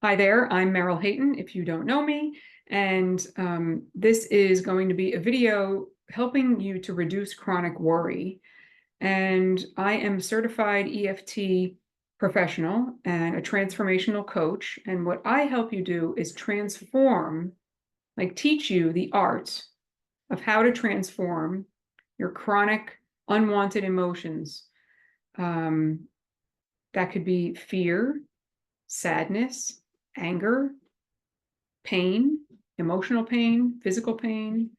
Hi there, I'm Meryl Hayton, if you don't know me, and this is going to be a video helping you to reduce chronic worry. And I am a certified EFT professional and a transformational coach. And what I help you do is transform, like teach you the art of how to transform your chronic unwanted emotions. Um, that could be fear, sadness, anger, pain, emotional pain, physical pain,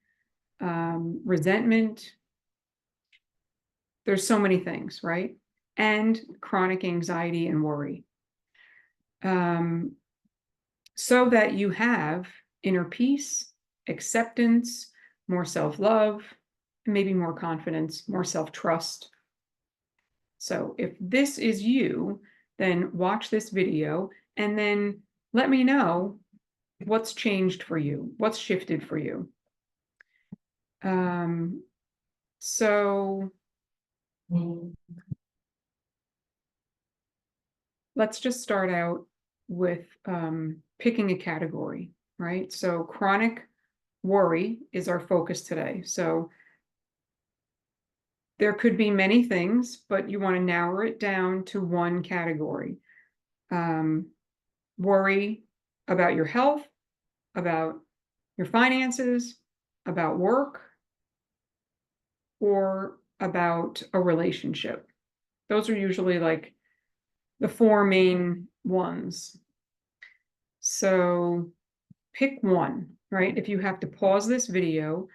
resentment. There's so many things, right? And chronic anxiety and worry. Um, so that you have inner peace, acceptance, more self-love, maybe more confidence, more self-trust. So if this is you, then watch this video and then let me know what's changed for you, what's shifted for you. So let's just start out with picking a category, right? So chronic worry is our focus today. So there could be many things, but you want to narrow it down to one category. Worry about your health, about your finances, about work, or about a relationship. Those are usually like the four main ones. So pick one, right? If you have to pause this video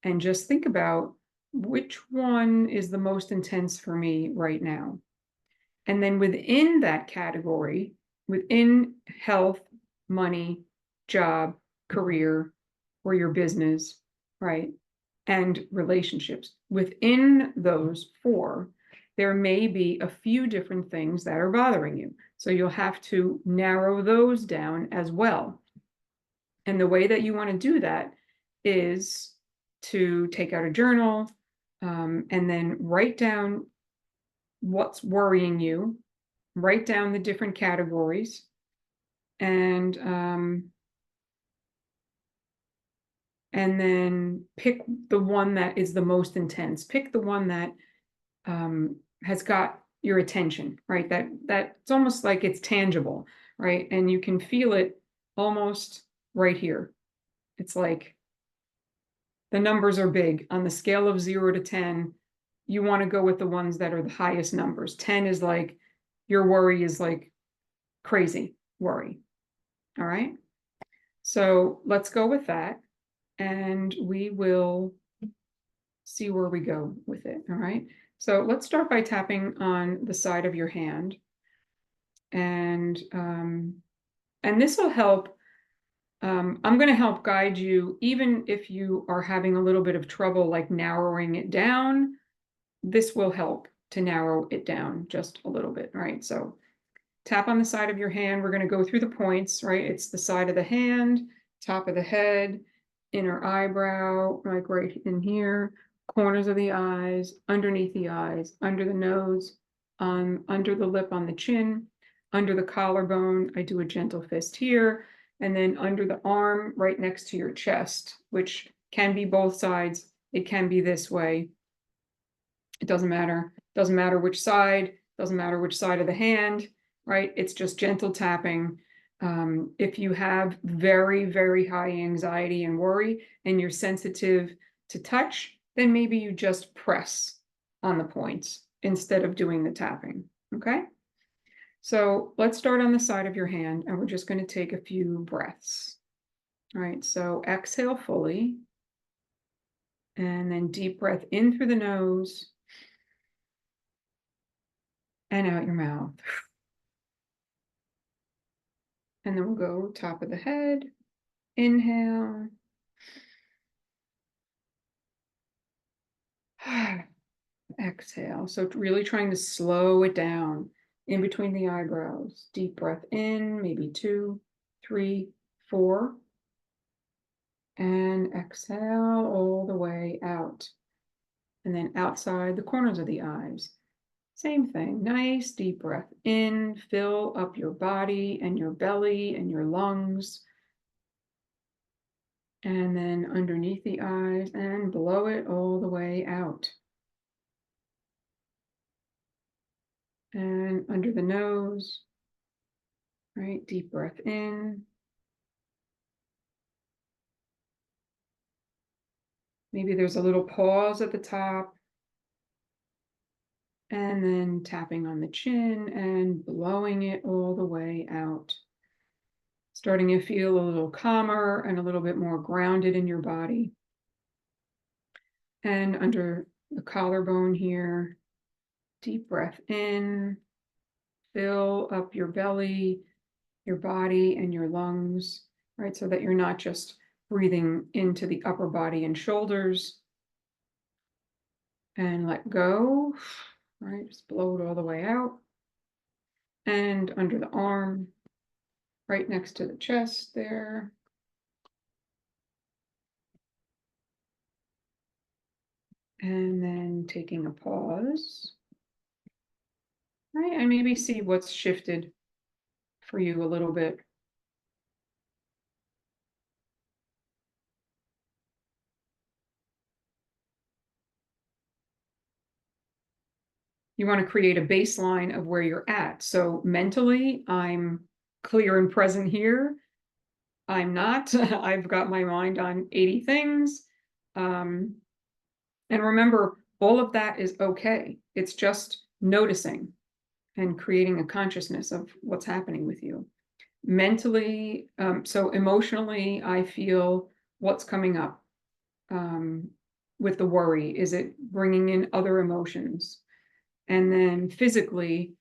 and just think about which one is the most intense for me right now. And then within that category, within health, money, job, career, or your business, right? And relationships, within those four, there may be a few different things that are bothering you. So you'll have to narrow those down as well. And the way that you want to do that is to take out a journal and then write down what's worrying you, write down the different categories, and then pick the one that is the most intense. Pick the one that has got your attention, right? That it's almost like it's tangible, right? And you can feel it almost right here. It's like the numbers are big. On the scale of 0 to 10, you want to go with the ones that are the highest numbers. 10 is like your worry is like crazy worry. All right. So let's go with that and we will see where we go with it. All right. So let's start by tapping on the side of your hand. And this will help. I'm going to help guide you, even if you are having a little bit of trouble, like narrowing it down. This will help to narrow it down just a little bit, right? So tap on the side of your hand. We're going to go through the points, right? It's the side of the hand, top of the head, inner eyebrow, like right in here, corners of the eyes, underneath the eyes, under the nose, under the lip on the chin, under the collarbone. I do a gentle fist here, and then under the arm, right next to your chest, which can be both sides. It can be this way. It doesn't matter. Doesn't matter which side, doesn't matter which side of the hand, right? It's just gentle tapping. If you have very, very high anxiety and worry and you're sensitive to touch, then maybe you just press on the points instead of doing the tapping, okay? So let's start on the side of your hand and we're just going to take a few breaths. All right, so exhale fully and then deep breath in through the nose and out your mouth. And then we'll go top of the head, inhale. Exhale. So really trying to slow it down in between the eyebrows. Deep breath in, maybe 2, 3, 4. And exhale all the way out. And then outside the corners of the eyes. Same thing. Nice deep breath in, fill up your body and your belly and your lungs. And then underneath the eyes and blow it all the way out. And under the nose, right? Deep breath in. Maybe there's a little pause at the top. And then tapping on the chin and blowing it all the way out. Starting to feel a little calmer and a little bit more grounded in your body. And under the collarbone here, deep breath in, fill up your belly, your body, and your lungs, right? So that you're not just breathing into the upper body and shoulders. And let go, right? Just blow it all the way out. And under the arm, right next to the chest there. And then taking a pause, right? And maybe see what's shifted for you a little bit. You want to create a baseline of where you're at. So mentally, I'm clear and present here. I'm not. I've got my mind on 80 things. And remember, all of that is okay. It's just noticing and creating a consciousness of what's happening with you. Mentally, so emotionally, I feel what's coming up with the worry. Is it bringing in other emotions? And then physically,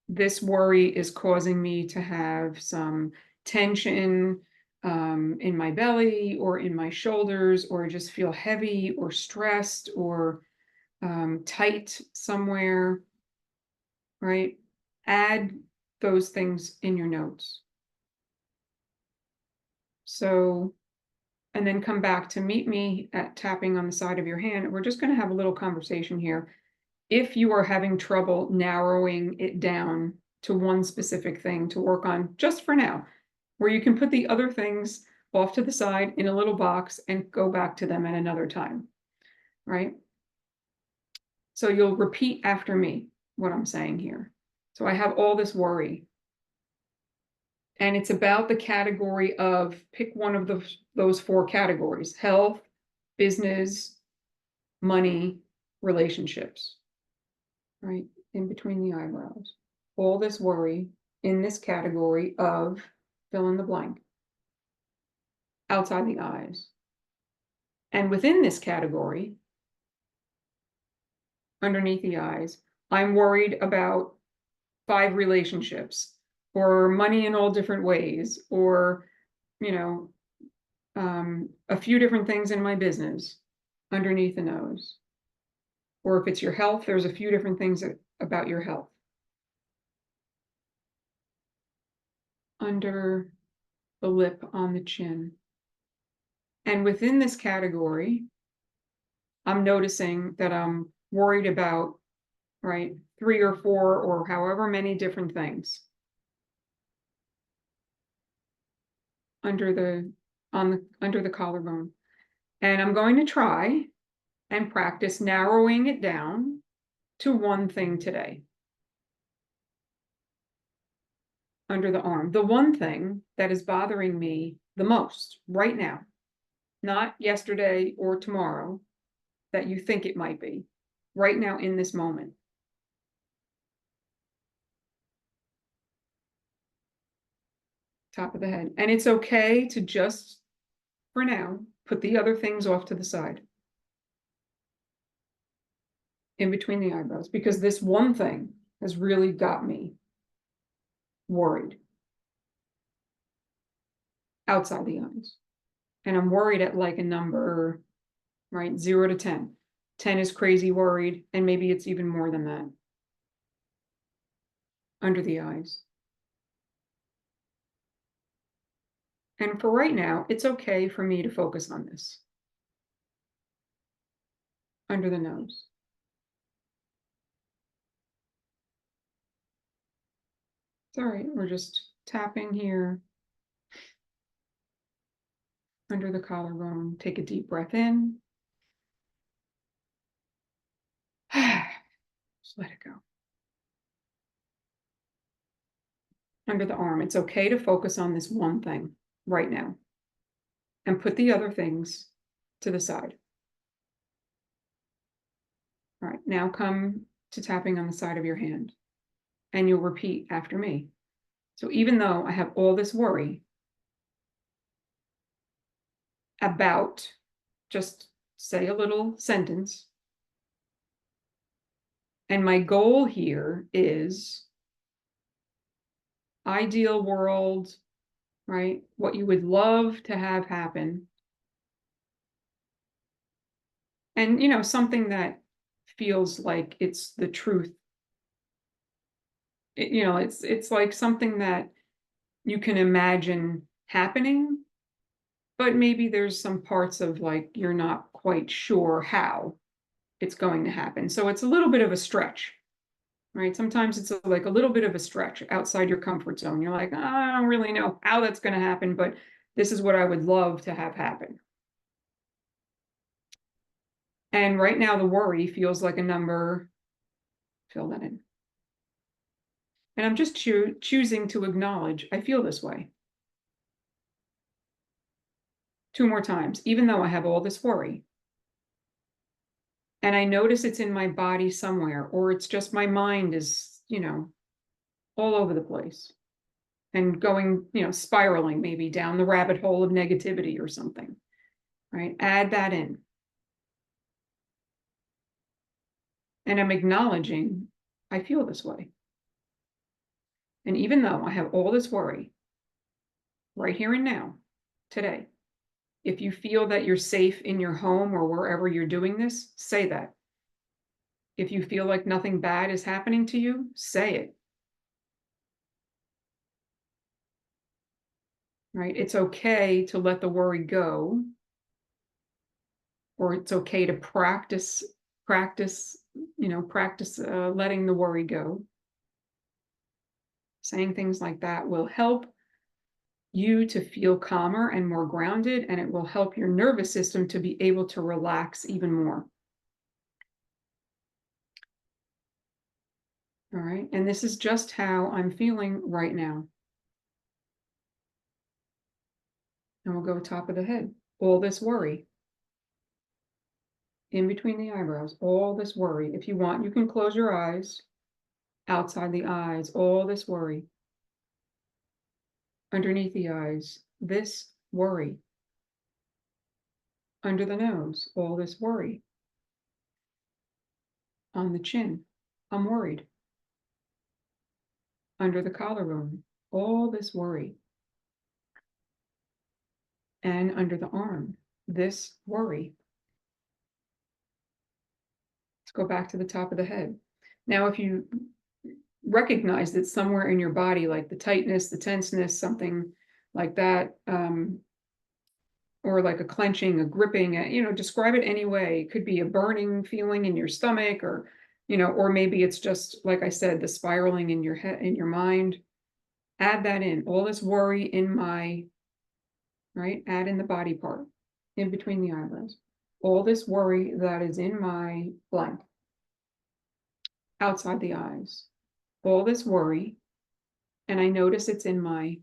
this worry is causing me to have some tension in my belly or in my shoulders, or just feel heavy or stressed or tight somewhere, right? Add those things in your notes. So, and then come back to meet me at tapping on the side of your hand. We're just going to have a little conversation here. If you are having trouble narrowing it down to one specific thing to work on just for now, where you can put the other things off to the side in a little box and go back to them at another time, right? So you'll repeat after me what I'm saying here. So I have all this worry. And it's about the category of, pick one of those four categories: health, business, money, relationships, right? In between the eyebrows. All this worry in this category of fill in the blank, outside the eyes. And within this category, underneath the eyes, I'm worried about 5 relationships, or money in all different ways, or, you know, a few different things in my business underneath the nose. Or if it's your health, there's a few different things about your health. Under the lip on the chin. And within this category, I'm noticing that I'm worried about, right, 3 or 4 or however many different things under the collarbone. And I'm going to try and practice narrowing it down to one thing today. Under the arm, the one thing that is bothering me the most right now, not yesterday or tomorrow, that you think it might be, right now in this moment. Top of the head. And it's okay to just, for now, put the other things off to the side. In between the eyebrows, because this one thing has really got me worried. Outside the eyes. And I'm worried at like a number, right? 0 to 10. 10 is crazy worried, and maybe it's even more than that. Under the eyes. And for right now, it's okay for me to focus on this. Under the nose. It's all right. We're just tapping here under the collarbone. Take a deep breath in. Just let it go. Under the arm. It's okay to focus on this one thing right now and put the other things to the side. All right, now come to tapping on the side of your hand and you'll repeat after me. So even though I have all this worry about, just say a little sentence. And my goal here is ideal world, right? What you would love to have happen. And, something that feels like it's the truth. It's like something that you can imagine happening, but maybe there's some parts of like you're not quite sure how it's going to happen. So it's a little bit of a stretch, right? Sometimes it's like a little bit of a stretch outside your comfort zone. You're like, I don't really know how that's going to happen, but this is what I would love to have happen. And right now, the worry feels like a number. Fill that in. And I'm just choosing to acknowledge I feel this way. 2 more times, even though I have all this worry. And I notice it's in my body somewhere, or it's just my mind is, all over the place and going, spiraling maybe down the rabbit hole of negativity or something, right? Add that in. And I'm acknowledging I feel this way. And even though I have all this worry right here and now, today, if you feel that you're safe in your home or wherever you're doing this, say that. If you feel like nothing bad is happening to you, say it. Right? It's okay to let the worry go, or it's okay to practice letting the worry go. Saying things like that will help you to feel calmer and more grounded, and it will help your nervous system to be able to relax even more. All right, and this is just how I'm feeling right now. And we'll go top of the head. All this worry. In between the eyebrows, all this worry. If you want, you can close your eyes. Outside the eyes, all this worry. Underneath the eyes, this worry. Under the nose, all this worry. On the chin, I'm worried. Under the collarbone, all this worry. And under the arm, this worry. Let's go back to the top of the head. Now, if you recognize that somewhere in your body, like the tightness, the tenseness, something like that, or like a clenching, a gripping, describe it any way. It could be a burning feeling in your stomach, or, or maybe it's just, like I said, the spiraling in your head, in your mind. Add that in. All this worry in my, right? Add in the body part, in between the eyebrows. All this worry that is in my blank. Outside the eyes. All this worry, and I notice it's in my,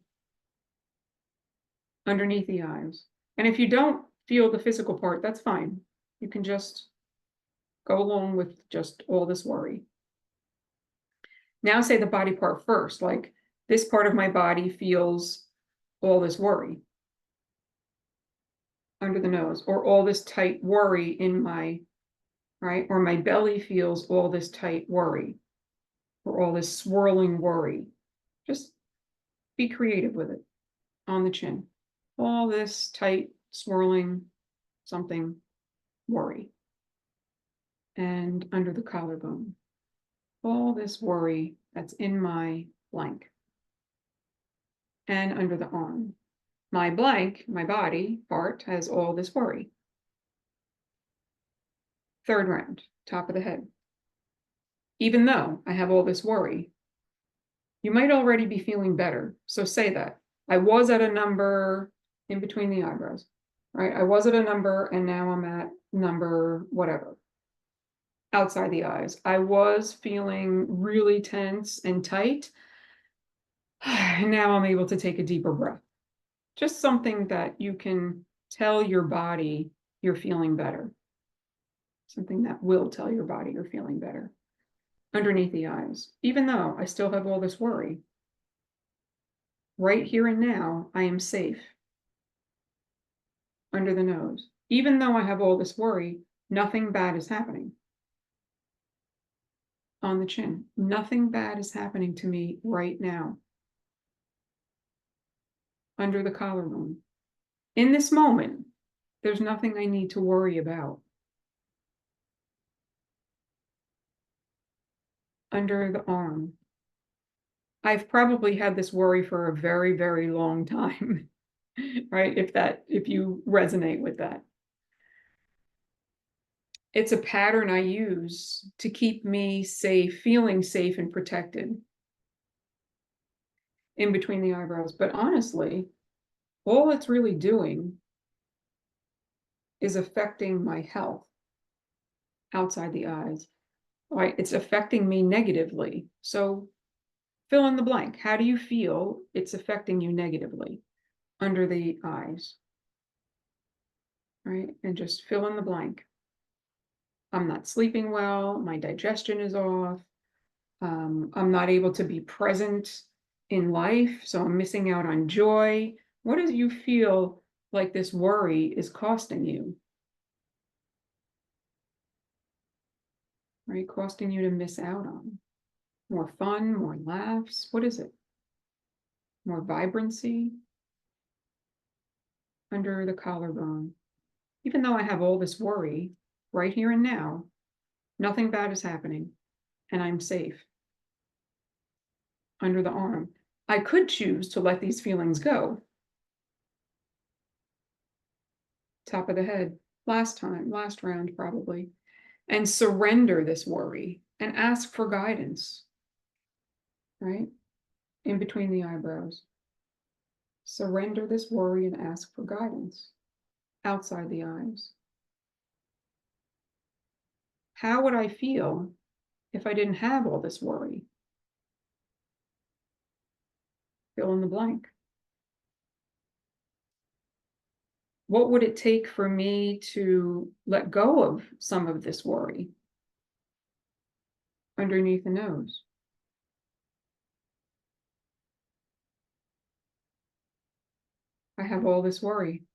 underneath the eyes. And if you don't feel the physical part, that's fine. You can just go along with just all this worry. Now say the body part first, like this part of my body feels all this worry under the nose, or all this tight worry in my, right? Or my belly feels all this tight worry, or all this swirling worry. Just be creative with it. On the chin, all this tight, swirling, something, worry. And under the collarbone, all this worry that's in my blank. And under the arm, my blank, my body part has all this worry. Third round, top of the head. Even though I have all this worry You might already be feeling better. So say that. I was at a number in between the eyebrows, right? I was at a number and now I'm at number whatever, outside the eyes. I was feeling really tense and tight. And now I'm able to take a deeper breath. Just something that you can tell your body you're feeling better. Something that will tell your body you're feeling better. Underneath the eyes, even though I still have all this worry. Right here and now, I am safe. Under the nose. Even though I have all this worry, nothing bad is happening. On the chin. Nothing bad is happening to me right now. Under the collarbone. In this moment, there's nothing I need to worry about. Under the arm. I've probably had this worry for a very, very long time, right? If you resonate with that. It's a pattern I use to keep me safe, feeling safe and protected in between the eyebrows. But honestly, all it's really doing is affecting my health outside the eyes. Right? It's affecting me negatively. So fill in the blank. How do you feel it's affecting you negatively under the eyes? Right? And just fill in the blank. I'm not sleeping well. My digestion is off. I'm not able to be present in life. So I'm missing out on joy. What do you feel like this worry is costing you? Right? Costing you to miss out on more fun, more laughs. What is it? More vibrancy under the collarbone. Even though I have all this worry right here and now, nothing bad is happening and I'm safe. Under the arm. I could choose to let these feelings go. Top of the head. Last round probably. And surrender this worry and ask for guidance, right? In between the eyebrows. Surrender this worry and ask for guidance outside the eyes. How would I feel if I didn't have all this worry? Fill in the blank. What would it take for me to let go of some of this worry? Underneath the nose. I have all this worry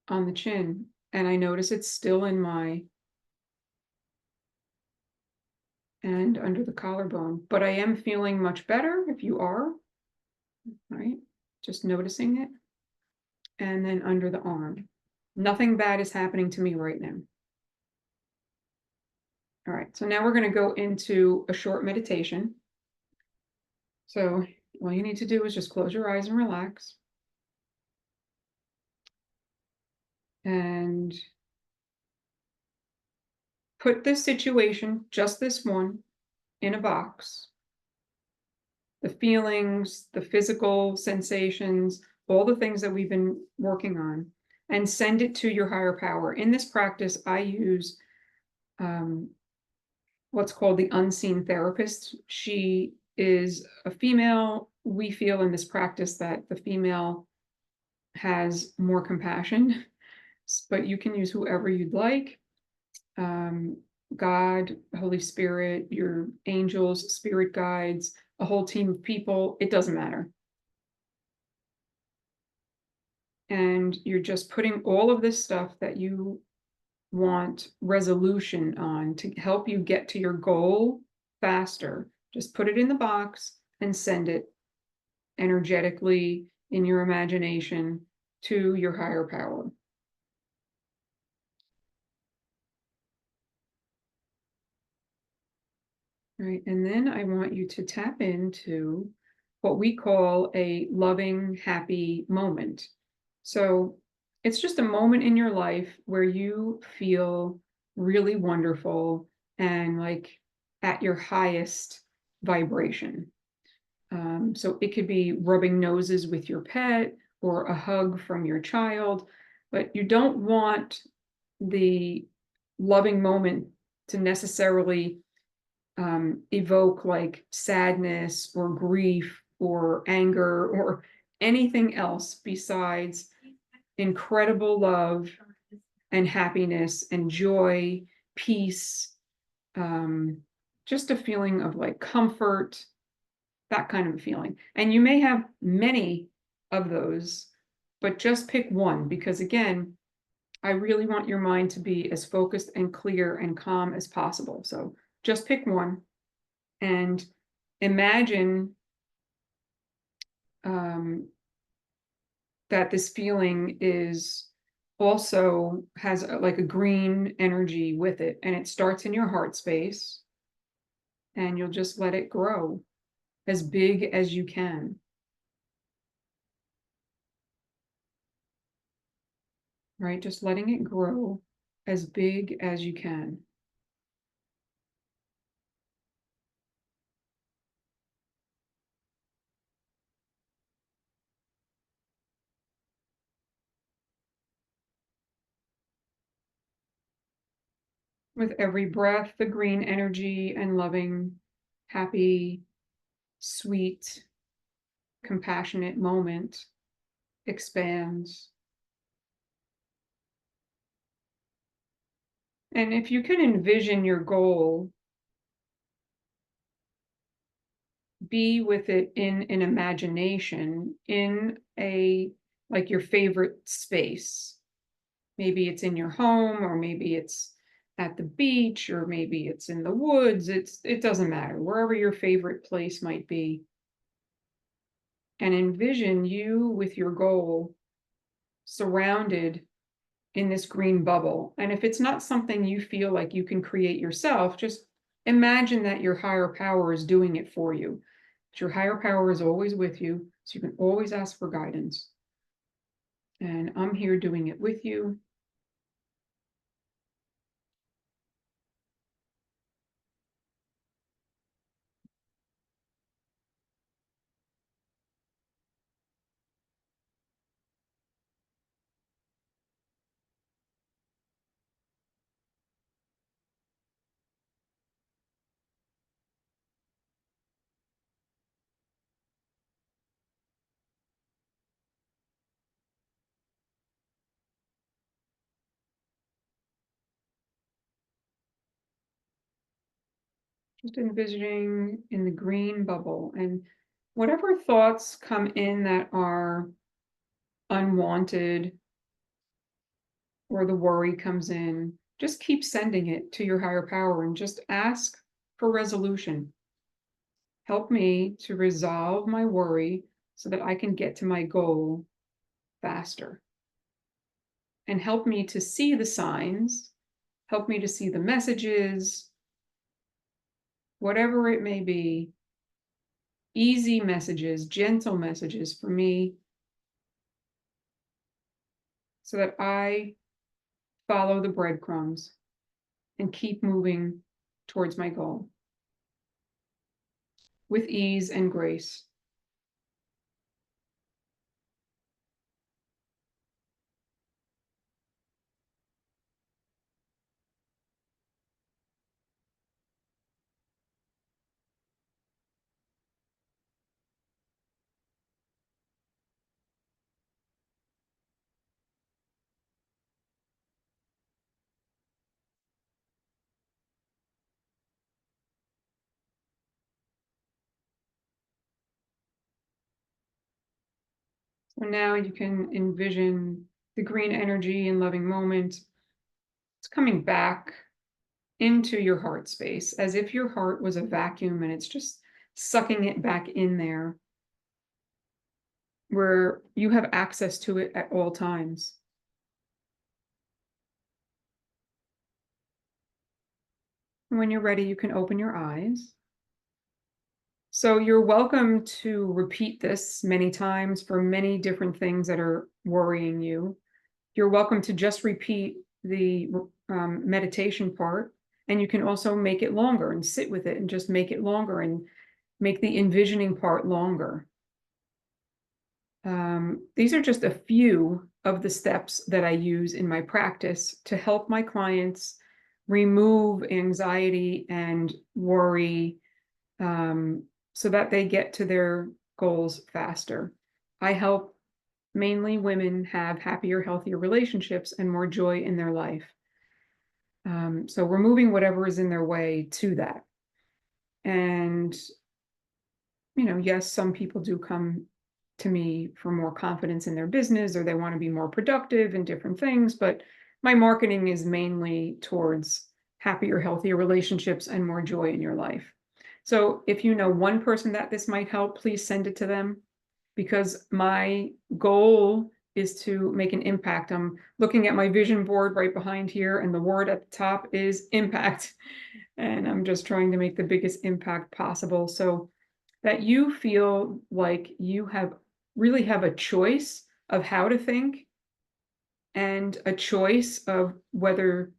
on the chin, and I notice it's still in my and under the collarbone, but I am feeling much better if you are, right? Just noticing it. And then under the arm. Nothing bad is happening to me right now. All right, so now we're going to go into a short meditation. So all you need to do is just close your eyes and relax. And put this situation, just this one, in a box. The feelings, the physical sensations, all the things that we've been working on, and send it to your higher power. In this practice, I use what's called the unseen therapist. She is a female. We feel in this practice that the female has more compassion, but you can use whoever you'd like. God, Holy Spirit, your angels, spirit guides, a whole team of people, it doesn't matter. And you're just putting all of this stuff that you want resolution on to help you get to your goal faster. Just put it in the box and send it energetically in your imagination to your higher power. Right, and then I want you to tap into what we call a loving, happy moment. So it's just a moment in your life where you feel really wonderful and like at your highest vibration. So it could be rubbing noses with your pet or a hug from your child, but you don't want the loving moment to necessarily evoke like sadness or grief or anger or anything else besides incredible love and happiness and joy, peace, um, just a feeling of like comfort, that kind of a feeling. And you may have many of those, but just pick one because, again, I really want your mind to be as focused and clear and calm as possible. So just pick one and imagine um, that this feeling is also has like a green energy with it, and it starts in your heart space, and you'll just let it grow as big as you can. Right? Just letting it grow as big as you can. With every breath, the green energy and loving, happy, sweet, compassionate moment expands. And if you can envision your goal, be with it in an imagination, in a like your favorite space. Maybe it's in your home, or maybe it's at the beach, or maybe it's in the woods. It doesn't matter, wherever your favorite place might be. And envision you with your goal surrounded in this green bubble. And if it's not something you feel like you can create yourself, just imagine that your higher power is doing it for you. But your higher power is always with you, so you can always ask for guidance. And I'm here doing it with you. Just envisioning in the green bubble, and whatever thoughts come in that are unwanted or the worry comes in, just keep sending it to your higher power and just ask for resolution. Help me to resolve my worry so that I can get to my goal faster. And help me to see the signs, help me to see the messages, whatever it may be, easy messages, gentle messages for me, so that I follow the breadcrumbs and keep moving towards my goal with ease and grace. So now you can envision the green energy and loving moment. It's coming back into your heart space as if your heart was a vacuum and it's just sucking it back in there where you have access to it at all times. When you're ready, you can open your eyes. So you're welcome to repeat this many times for many different things that are worrying you. You're welcome to just repeat the meditation part, and you can also make it longer and sit with it and just make it longer and make the envisioning part longer. These are just a few of the steps that I use in my practice to help my clients remove anxiety and worry, so that they get to their goals faster. I help mainly women have happier, healthier relationships and more joy in their life. So removing whatever is in their way to that. And, yes, some people do come to me for more confidence in their business, or they want to be more productive in different things, but my marketing is mainly towards happier, healthier relationships and more joy in your life. So if you know one person that this might help, please send it to them, because my goal is to make an impact. I'm looking at my vision board right behind here, and the word at the top is impact. And I'm just trying to make the biggest impact possible, so that you feel like you really have a choice of how to think, and a choice of whether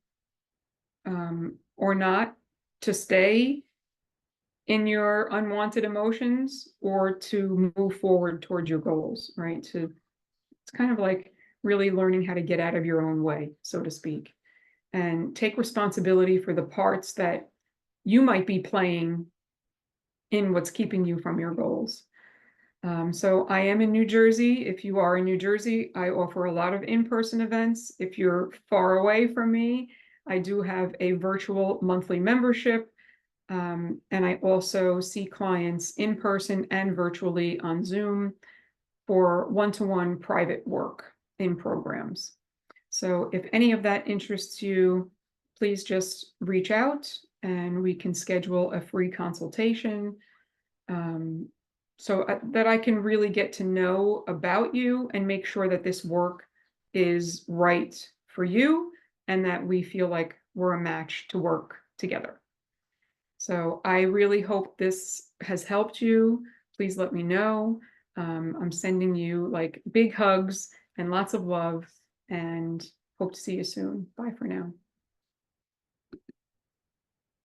or not to stay in your unwanted emotions or to move forward towards your goals, right? It's kind of like really learning how to get out of your own way, so to speak, and take responsibility for the parts that you might be playing in what's keeping you from your goals. So I am in New Jersey. If you are in New Jersey, I offer a lot of in-person events. If you're far away from me, I do have a virtual monthly membership. And I also see clients in person and virtually on Zoom for one-to-one private work in programs. So if any of that interests you, please just reach out and we can schedule a free consultation, so that I can really get to know about you and make sure that this work is right for you and that we feel like we're a match to work together. So I really hope this has helped you. Please let me know. I'm sending you like big hugs and lots of love, and hope to see you soon. Bye for now.